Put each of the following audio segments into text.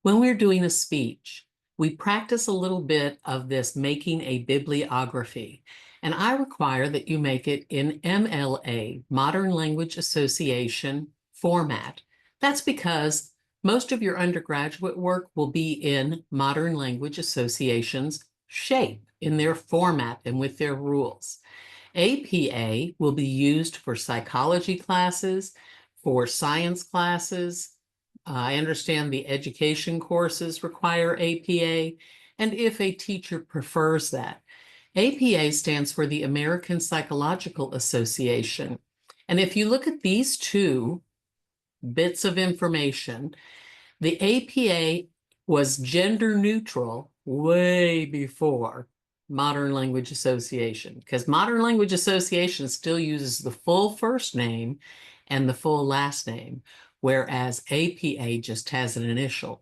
When we're doing a speech, we practice a little bit of this making a bibliography, and I require that you make it in MLA, Modern Language Association format. That's because most of your undergraduate work will be in Modern Language Association's shape, in their format and with their rules. APA will be used for psychology classes, for science classes. I understand the education courses require APA, and if a teacher prefers that. APA stands for the American Psychological Association. And if you look at these two bits of information, the APA was gender neutral way before Modern Language Association, because Modern Language Association still uses the full first name and the full last name, whereas APA just has an initial.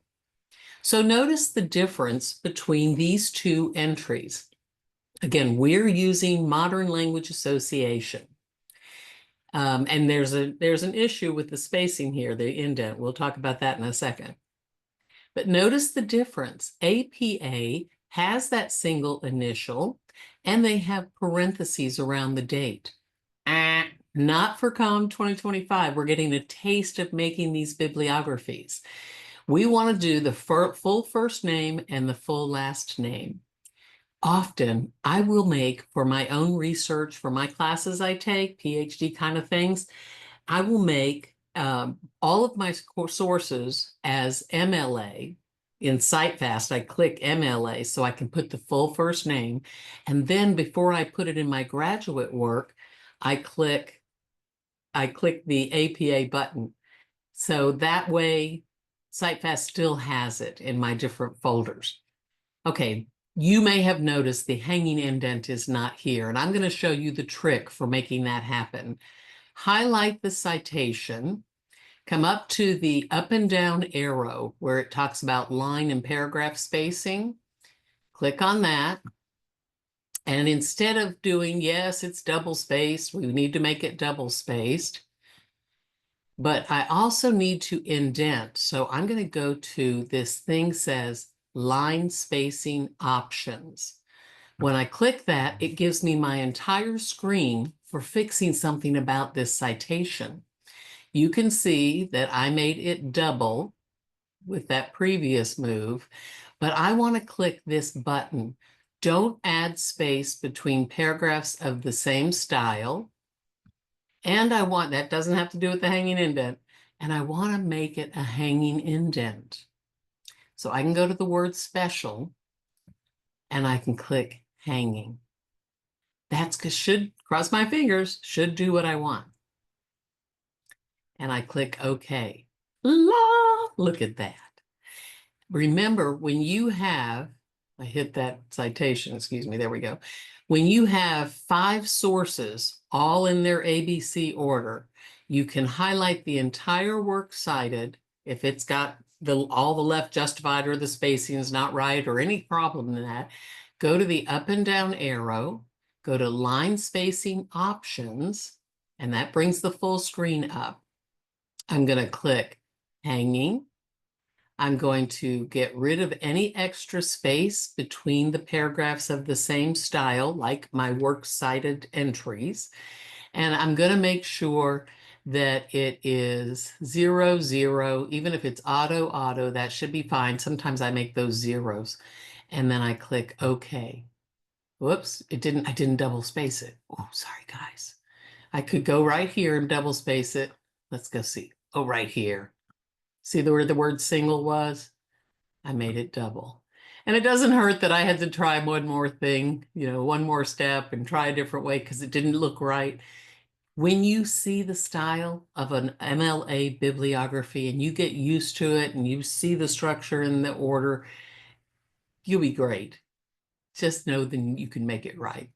So notice the difference between these two entries. Again, we're using Modern Language Association. And there's an issue with the spacing here, the indent. We'll talk about that in a second. But notice the difference. APA has that single initial, and they have parentheses around the date. Not for COM 2025. We're getting a taste of making these bibliographies. We want to do the full first name and the full last name. Often, I will make, for my own research, for my classes I take, PhD kind of things, I will make all of my sources as MLA. In CiteFast, I click MLA so I can put the full first name. And then before I put it in my graduate work, I click the APA button. So that way, CiteFast still has it in my different folders. Okay, you may have noticed the hanging indent is not here, and I'm going to show you the trick for making that happen. Highlight the citation, come up to the up and down arrow where it talks about line and paragraph spacing. Click on that. And instead of doing, yes, it's double spaced, we need to make it double spaced. But I also need to indent. So I'm going to go to this thing says line spacing options. When I click that, it gives me my entire screen for fixing something about this citation. You can see that I made it double with that previous move, but I want to click this button. Don't add space between paragraphs of the same style. And I want, that doesn't have to do with the hanging indent, and I want to make it a hanging indent. So I can go to the word special and I can click hanging. That's because should, cross my fingers, should do what I want. And I click OK. Look at that. Remember, when you have, I hit that citation, excuse me, there we go. When you have 5 sources, all in their ABC order, you can highlight the entire work cited. If it's got all the left justified or the spacing is not right or any problem in that, go to the up and down arrow, go to line spacing options, and that brings the full screen up. I'm going to click hanging. I'm going to get rid of any extra space between the paragraphs of the same style, like my works cited entries. And I'm going to make sure that it is 0, 0. Even if it's auto, auto, that should be fine. Sometimes I make those zeros. And then I click OK. Whoops, I didn't double space it. Oh, sorry, guys. I could go right here and double space it. Let's go see. Oh, right here. See where the word single was? I made it double. And it doesn't hurt that I had to try one more thing, one more step and try a different way because it didn't look right. When you see the style of an MLA bibliography and you get used to it and you see the structure and the order, you'll be great. Just know that you can make it right.